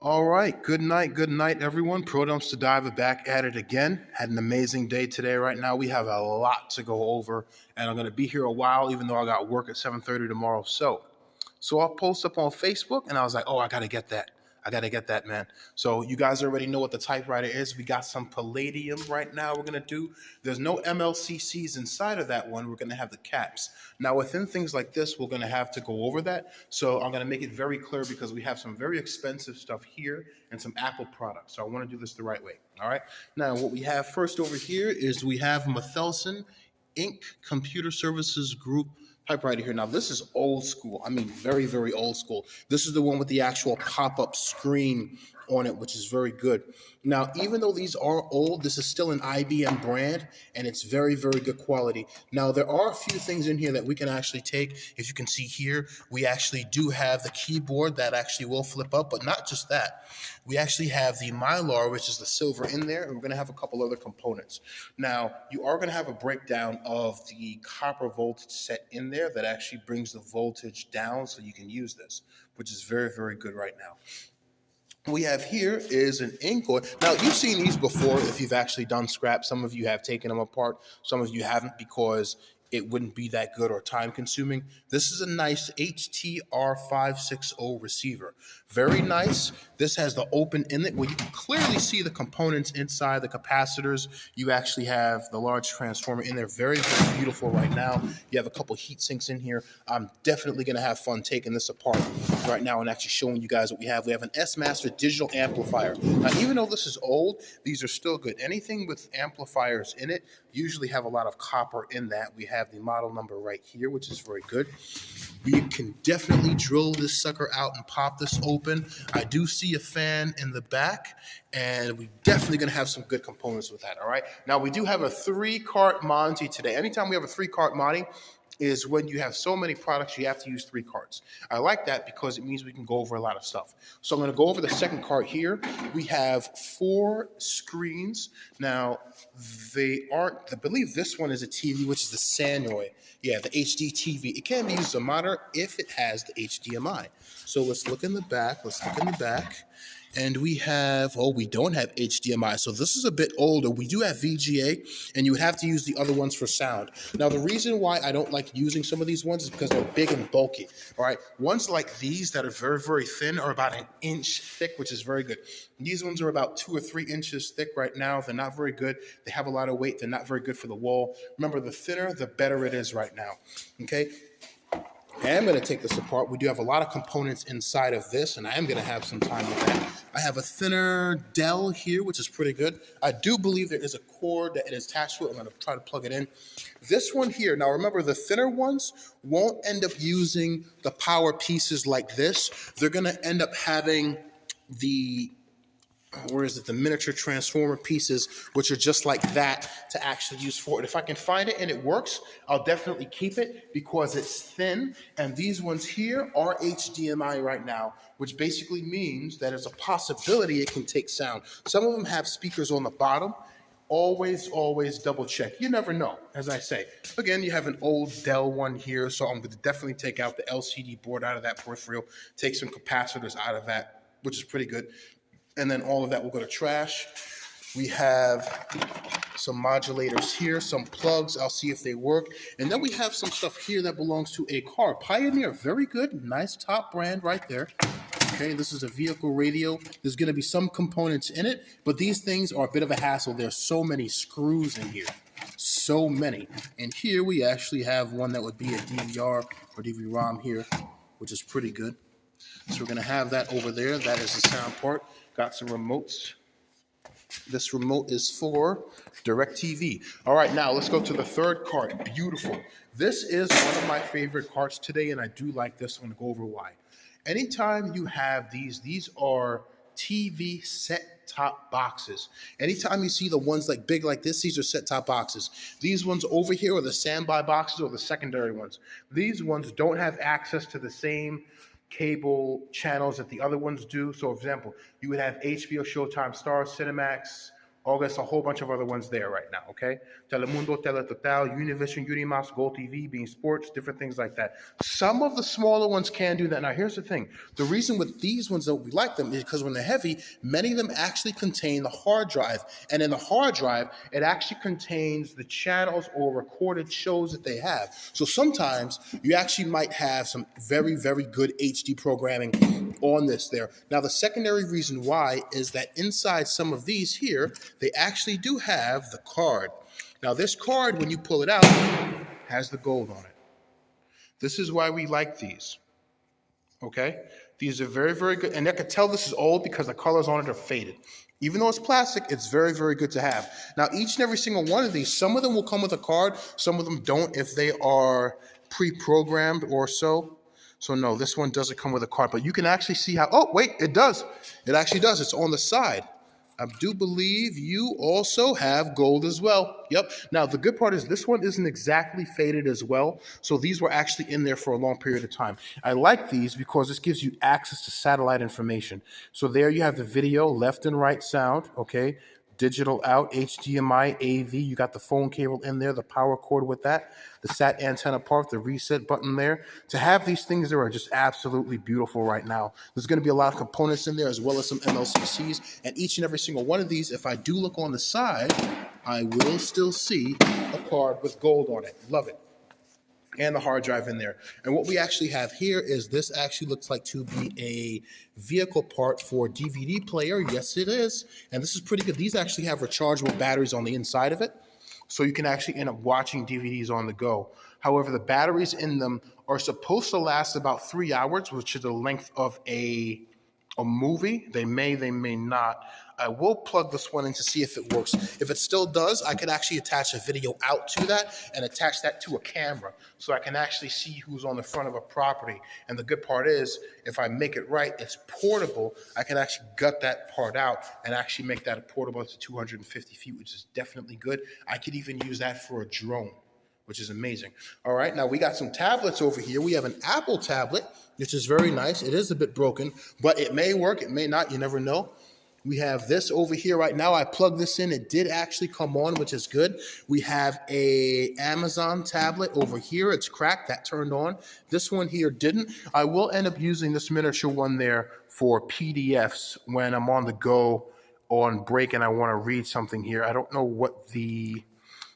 All right, good night, everyone. Produmps to Dive back at it again. Had an amazing day today. Right now, we have a lot to go over, and I'm going to be here a while, even though I got work at 7:30 tomorrow. So I'll post up on Facebook, and I was like, oh, I got to get that. I got to get that, man. So you guys already know what the typewriter is. We got some palladium right now we're going to do. There's no MLCCs inside of that one. We're going to have the caps. Now, within things like this, we're going to have to go over that. So I'm going to make it very clear because we have some very expensive stuff here and some Apple products. So I want to do this the right way. All right. Now, what we have first over here is we have Mathelson Inc. Computer Services Group typewriter here. Now, this is old school. I mean, very, very old school. This is the one with the actual pop-up screen on it, which is very good. Now, even though these are old, this is still an IBM brand, and it's very, very good quality. Now, there are a few things in here that we can actually take. If you can see here, we actually do have the keyboard that actually will flip up, but not just that. We actually have the mylar, which is the silver in there, and we're going to have a couple other components. Now, you are going to have a breakdown of the copper voltage set in there that actually brings the voltage down so you can use this, which is very, very good right now. We have here is an ink oil. Now, you've seen these before if you've actually done scrap. Some of you have taken them apart. Some of you haven't because it wouldn't be that good or time consuming. This is a nice HTR560 receiver. Very nice. This has the open inlet where you can clearly see the components inside, the capacitors. You actually have the large transformer in there. Very, very beautiful right now. You have a couple heat sinks in here. I'm definitely going to have fun taking this apart right now and actually showing you guys what we have. We have an S-Master digital amplifier. Now, even though this is old, these are still good. Anything with amplifiers in it usually have a lot of copper in that. We have the model number right here, which is very good. We can definitely drill this sucker out and pop this open. I do see a fan in the back, and we're definitely going to have some good components with that, all right? Now, we do have a 3-cart Monty today. Anytime we have a 3-cart Monty, is when you have so many products, you have to use 3 carts. I like that because it means we can go over a lot of stuff. So I'm going to go over the second cart here. We have 4 screens. Now, they aren't, I believe this one is a TV, which is the Sanoy. Yeah, the HD TV. It can be used as a monitor if it has the HDMI. So let's look in the back. And we have, oh, we don't have HDMI. So this is a bit older. We do have VGA, and you would have to use the other ones for sound. Now, the reason why I don't like using some of these ones is because they're big and bulky, all right? Ones like these that are very, very thin are about 1 inch thick, which is very good. These ones are about 2 or 3 inches thick right now. They're not very good. They have a lot of weight. They're not very good for the wall. Remember, the thinner, the better it is right now, okay? I am going to take this apart. We do have a lot of components inside of this, and I am going to have some time with that. I have a thinner Dell here, which is pretty good. I do believe there is a cord that it is attached to it. I'm going to try to plug it in. This one here, now remember, the thinner ones won't end up using the power pieces like this. They're going to end up having the the miniature transformer pieces, which are just like that to actually use for it. If I can find it and it works, I'll definitely keep it because it's thin. And these ones here are HDMI right now, which basically means that there's a possibility it can take sound. Some of them have speakers on the bottom. Always double check. You never know, as I say. Again, you have an old Dell one here, so I'm going to definitely take out the LCD board out of that peripheral, take some capacitors out of that, which is pretty good. And then all of that will go to trash. We have some modulators here, some plugs. I'll see if they work. And then we have some stuff here that belongs to a car. Pioneer, very good. Nice top brand right there. Okay, this is a vehicle radio. There's going to be some components in it, but these things are a bit of a hassle. There's so many screws in here. So many. And here we actually have one that would be a DVR or DVD-ROM here, which is pretty good. So we're going to have that over there. That is the sound part. Got some remotes. This remote is for DirecTV. All right, now let's go to the third cart. Beautiful. This is one of my favorite carts today, and I do like this. I'm going to go over why. Anytime you have these are TV set-top boxes. Anytime you see the ones like big like this, these are set-top boxes. These ones over here are the standby boxes or the secondary ones. These ones don't have access to the same cable channels that the other ones do. So, for example, you would have HBO, Showtime, Star, Cinemax, August, a whole bunch of other ones there right now, okay? Telemundo, Teletotal, Univision, Unimas, Gold TV, Being Sports, different things like that. Some of the smaller ones can do that. Now, here's the thing. The reason with these ones that we like them is because when they're heavy, many of them actually contain the hard drive. And in the hard drive, it actually contains the channels or recorded shows that they have. So sometimes you actually might have some very, very good HD programming on this there. Now, the secondary reason why is that inside some of these here, they actually do have the card. Now, this card, when you pull it out, has the gold on it. This is why we like these, okay? These are very, very good. And I can tell this is old because the colors on it are faded. Even though it's plastic, it's very, very good to have. Now, each and every single one of these, some of them will come with a card, some of them don't if they are pre-programmed or so. So no, this one doesn't come with a card, but you can actually see how, oh, wait, it does. It actually does. It's on the side. I do believe you also have gold as well. Yep. Now, the good part is this one isn't exactly faded as well. So these were actually in there for a long period of time. I like these because this gives you access to satellite information. So there you have the video, left and right sound, okay? Digital out, HDMI, AV. You got the phone cable in there, the power cord with that, the SAT antenna part, the reset button there. To have these things there are just absolutely beautiful right now. There's going to be a lot of components in there as well as some MLCCs. And each and every single one of these, if I do look on the side, I will still see a card with gold on it. Love it. And the hard drive in there. And what we actually have here is this actually looks like to be a vehicle part for DVD player. Yes, it is. And this is pretty good. These actually have rechargeable batteries on the inside of it. So you can actually end up watching DVDs on the go. However, the batteries in them are supposed to last about 3 hours, which is the length of a movie. They may not. I will plug this one in to see if it works. If it still does, I can actually attach a video out to that and attach that to a camera so I can actually see who's on the front of a property. And the good part is, if I make it right, it's portable. I can actually gut that part out and actually make that portable to 250 feet, which is definitely good. I could even use that for a drone, which is amazing. All right, now we got some tablets over here. We have an Apple tablet, which is very nice. It is a bit broken, but it may work, it may not, you never know. We have this over here right now. I plugged this in. It did actually come on, which is good. We have a Amazon tablet over here. It's cracked. That turned on. This one here didn't. I will end up using this miniature one there for PDFs when I'm on the go on break and I want to read something here. I don't know what the...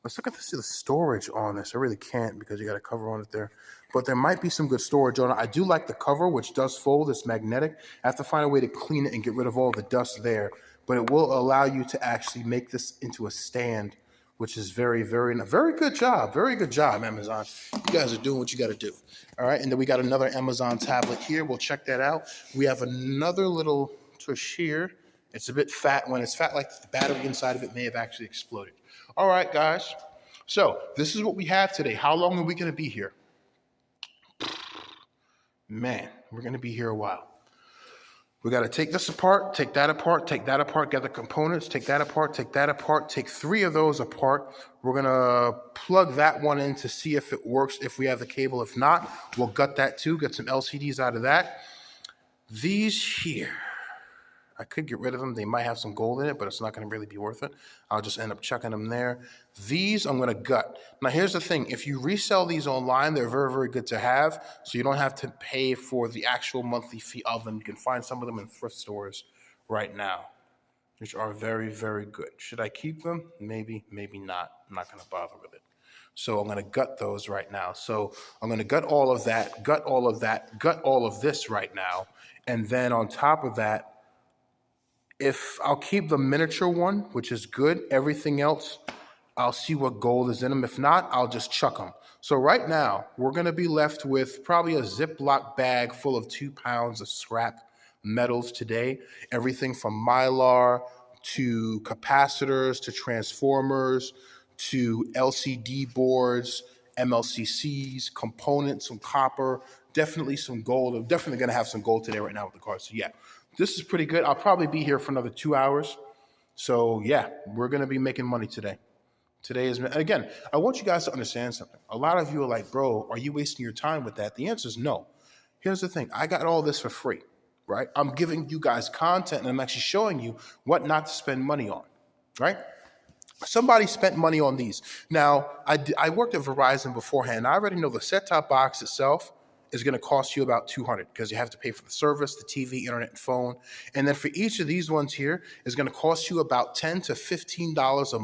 Let's look at the storage on this. I really can't because you got a cover on it there. But there might be some good storage on it. I do like the cover, which does fold. It's magnetic. I have to find a way to clean it and get rid of all the dust there. But it will allow you to actually make this into a stand, which is very good job. Very good job, Amazon. You guys are doing what you got to do. All right, and then we got another Amazon tablet here. We'll check that out. We have another little tush here. It's a bit fat. When it's fat like this, the battery inside of it may have actually exploded. All right, guys. So this is what we have today. How long are we going to be here? Man, we're going to be here a while. We got to take this apart, take that apart, take that apart, get the components, take that apart, take that apart, take 3 of those apart. We're going to plug that one in to see if it works, if we have the cable. If not, we'll gut that too, get some LCDs out of that. These here, I could get rid of them. They might have some gold in it, but it's not going to really be worth it. I'll just end up chucking them there. These I'm going to gut. Now, here's the thing. If you resell these online, they're very good to have, so you don't have to pay for the actual monthly fee of them. You can find some of them in thrift stores right now, which are very good. Should I keep them? Maybe, maybe not. I'm not going to bother with it. So I'm going to gut those right now. So I'm going to gut all of that, gut all of that, gut all of this right now, and then on top of that, if I'll keep the miniature one, which is good, everything else, I'll see what gold is in them. If not, I'll just chuck them. So right now, we're going to be left with probably a Ziploc bag full of 2 pounds of scrap metals today. Everything from mylar to capacitors to transformers to LCD boards, MLCCs, components, some copper, definitely some gold. I'm definitely going to have some gold today right now with the car. So yeah. This is pretty good. I'll probably be here for another 2 hours. So yeah, we're going to be making money today. Today is, again, I want you guys to understand something. A lot of you are like, bro, are you wasting your time with that? The answer is no. Here's the thing. I got all this for free, right? I'm giving you guys content and I'm actually showing you what not to spend money on. right? Somebody spent money on these. Now, I worked at Verizon beforehand. I already know the set-top box itself is going to cost you about $200 because you have to pay for the service, the TV, internet, and phone. And then for each of these ones here is going to cost you about $10 to $15 a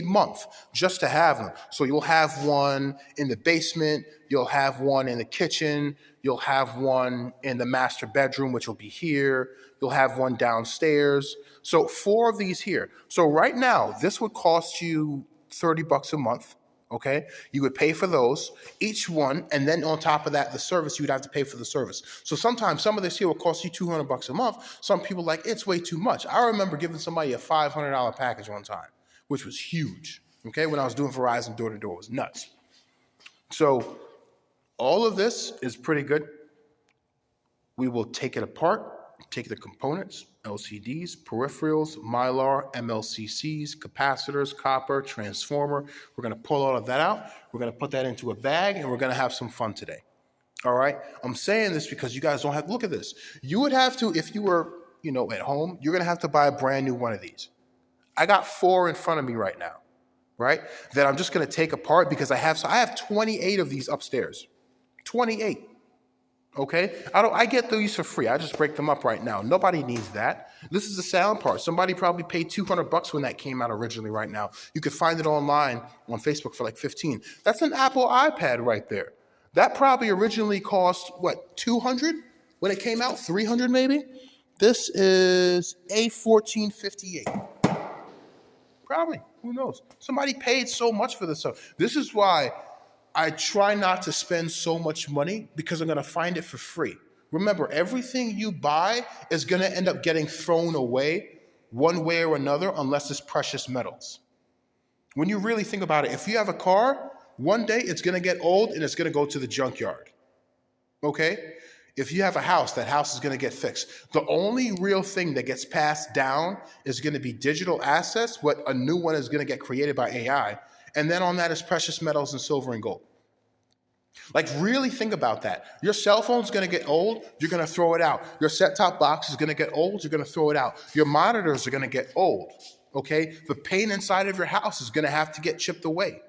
month just to have them. So you'll have one in the basement, you'll have one in the kitchen, you'll have one in the master bedroom, which will be here, you'll have one downstairs. So 4 of these here. So right now, this would cost you $30 a month. Okay, you would pay for those, each one, and then on top of that, the service, you would have to pay for the service. So sometimes some of this here will cost you $200 a month. Some people like, it's way too much. I remember giving somebody a $500 package one time, which was huge, okay, when I was doing Verizon door-to-door. It was nuts. So all of this is pretty good. We will take it apart, take the components, LCDs, peripherals, mylar, MLCCs, capacitors, copper, transformer. We're going to pull all of that out. We're going to put that into a bag, and we're going to have some fun today. All right? I'm saying this because you guys don't have to look at this. You would have to, if you were, at home, you're going to have to buy a brand new one of these. I got 4 in front of me right now, right? That I'm just going to take apart because I have 28 of these upstairs. 28. Okay? I get these for free. I just break them up right now. Nobody needs that. This is the sound part. Somebody probably paid $200 when that came out originally right now. You could find it online on Facebook for like $15. That's an Apple iPad right there. That probably originally cost, what, $200 when it came out? $300 maybe? This is A1458. Probably. Who knows? Somebody paid so much for this stuff. This is why I try not to spend so much money because I'm going to find it for free. Remember, everything you buy is going to end up getting thrown away one way or another unless it's precious metals. When you really think about it, if you have a car, one day it's going to get old and it's going to go to the junkyard. Okay? If you have a house, that house is going to get fixed. The only real thing that gets passed down is going to be digital assets. What a new one is going to get created by AI. And then on that is precious metals and silver and gold. Like, really think about that. Your cell phone's going to get old, you're going to throw it out. Your set-top box is going to get old, you're going to throw it out. Your monitors are going to get old, okay? The paint inside of your house is going to have to get chipped away.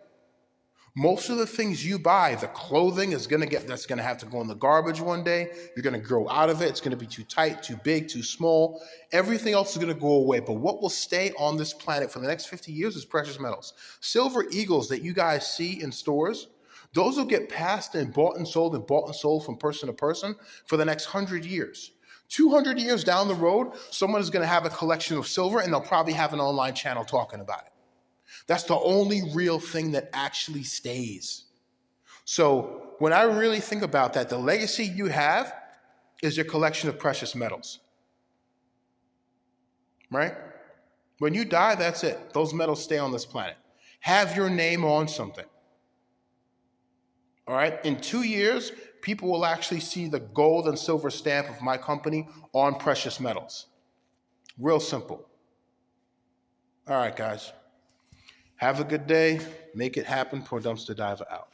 Most of the things you buy, the clothing that's going to have to go in the garbage one day. You're going to grow out of it. It's going to be too tight, too big, too small. Everything else is going to go away. But what will stay on this planet for the next 50 years is precious metals. Silver eagles that you guys see in stores, those will get passed and bought and sold from person to person for the next 100 years. 200 years down the road, someone is going to have a collection of silver and they'll probably have an online channel talking about it. That's the only real thing that actually stays. So when I really think about that, the legacy you have is your collection of precious metals. Right? When you die, that's it. Those metals stay on this planet. Have your name on something. All right? In 2 years, people will actually see the gold and silver stamp of my company on precious metals. Real simple. All right, guys. Have a good day. Make it happen. Poor Dumpster Diver out.